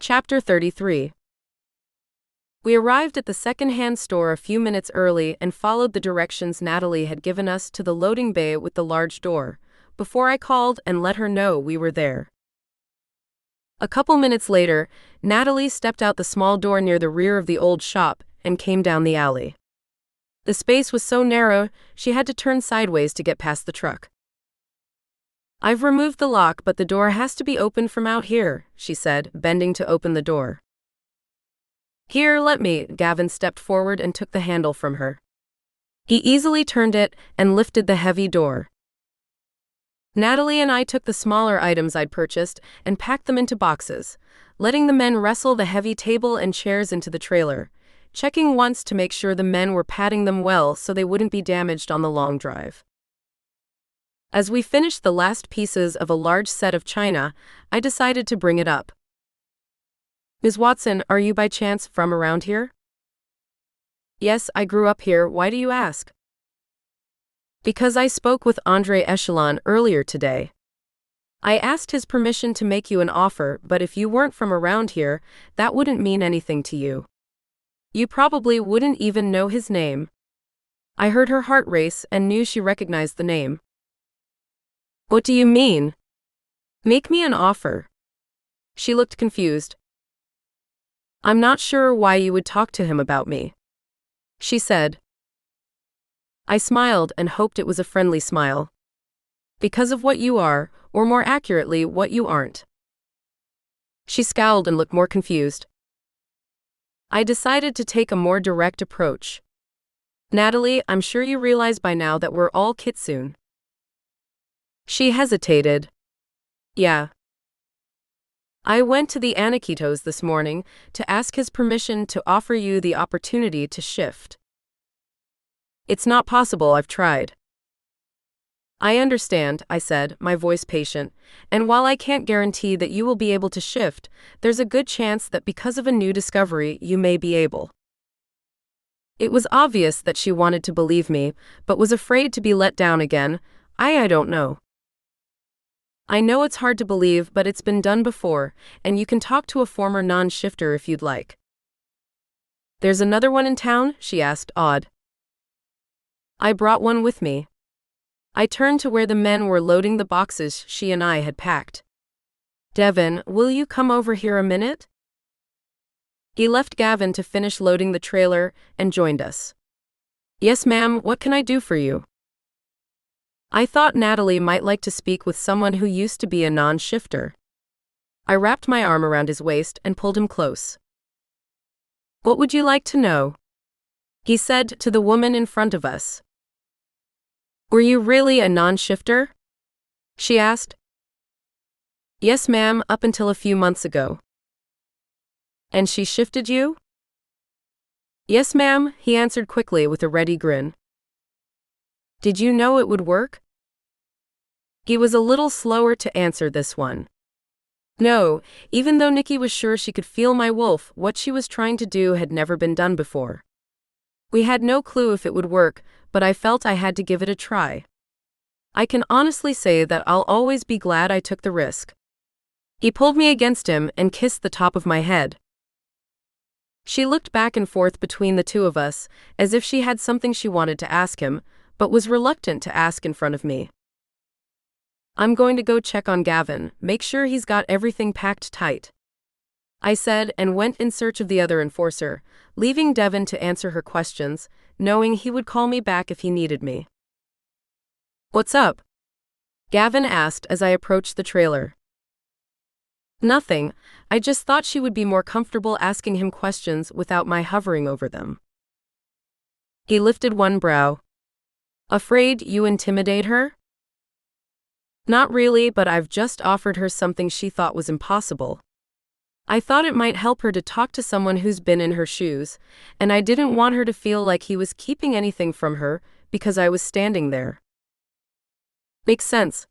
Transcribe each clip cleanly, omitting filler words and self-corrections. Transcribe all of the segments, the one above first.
Chapter 33. We arrived at the second-hand store a few minutes early and followed the directions Natalie had given us to the loading bay with the large door, before I called and let her know we were there. A couple minutes later, Natalie stepped out the small door near the rear of the old shop and came down the alley. The space was so narrow, she had to turn sideways to get past the truck. "I've removed the lock, but the door has to be opened from out here," she said, bending to open the door. "Here, let me." Gavin stepped forward and took the handle from her. He easily turned it and lifted the heavy door. Natalie and I took the smaller items I'd purchased and packed them into boxes, letting the men wrestle the heavy table and chairs into the trailer, checking once to make sure the men were padding them well so they wouldn't be damaged on the long drive. As we finished the last pieces of a large set of china, I decided to bring it up. "Ms. Watson, are you by chance from around here?" "Yes, I grew up here. Why do you ask?" "Because I spoke with Andre Echelon earlier today. I asked his permission to make you an offer, but if you weren't from around here, that wouldn't mean anything to you. You probably wouldn't even know his name." I heard her heart race and knew she recognized the name. "What do you mean? Make me an offer." She looked confused. "I'm not sure why you would talk to him about me," she said. I smiled and hoped it was a friendly smile. "Because of what you are, or more accurately, what you aren't." She scowled and looked more confused. I decided to take a more direct approach. "Natalie, I'm sure you realize by now that we're all kitsune." She hesitated. "Yeah. I went to the Anikitos this morning to ask his permission to offer you the opportunity to shift." "It's not possible. I've tried." "I understand," I said, my voice patient, "and while I can't guarantee that you will be able to shift, there's a good chance that because of a new discovery you may be able." It was obvious that she wanted to believe me, but was afraid to be let down again. I don't know. "I know it's hard to believe, but it's been done before, and you can talk to a former non-shifter if you'd like." "There's another one in town?" she asked, awed. "I brought one with me." I turned to where the men were loading the boxes she and I had packed. "Devon, will you come over here a minute?" He left Gavin to finish loading the trailer and joined us. "Yes, ma'am, what can I do for you?" I thought Natalie might like to speak with someone who used to be a non-shifter. I wrapped my arm around his waist and pulled him close. "What would you like to know?" he said to the woman in front of us. "Were you really a non-shifter?" she asked. "Yes, ma'am, up until a few months ago." "And she shifted you?" "Yes, ma'am," he answered quickly with a ready grin. "Did you know it would work?" He was a little slower to answer this one. No, even though Nicki was sure she could feel my wolf, what she was trying to do had never been done before. We had no clue if it would work, but I felt I had to give it a try. I can honestly say that I'll always be glad I took the risk. He pulled me against him and kissed the top of my head. She looked back and forth between the two of us, as if she had something she wanted to ask him, but was reluctant to ask in front of me. "I'm going to go check on Gavin, make sure he's got everything packed tight," I said and went in search of the other enforcer, leaving Devon to answer her questions, knowing he would call me back if he needed me. "What's up?" Gavin asked as I approached the trailer. "Nothing, I just thought she would be more comfortable asking him questions without my hovering over them." He lifted one brow. "Afraid you intimidate her?" "Not really, but I've just offered her something she thought was impossible. I thought it might help her to talk to someone who's been in her shoes, and I didn't want her to feel like he was keeping anything from her because I was standing there." "Makes sense."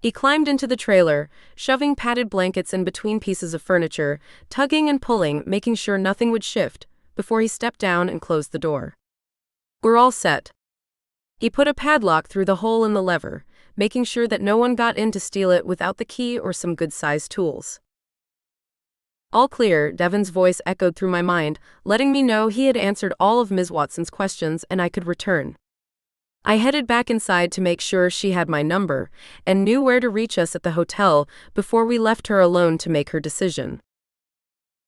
He climbed into the trailer, shoving padded blankets in between pieces of furniture, tugging and pulling, making sure nothing would shift, before he stepped down and closed the door. "We're all set." He put a padlock through the hole in the lever, making sure that no one got in to steal it without the key or some good-sized tools. All clear, Devon's voice echoed through my mind, letting me know he had answered all of Ms. Watson's questions and I could return. I headed back inside to make sure she had my number and knew where to reach us at the hotel before we left her alone to make her decision.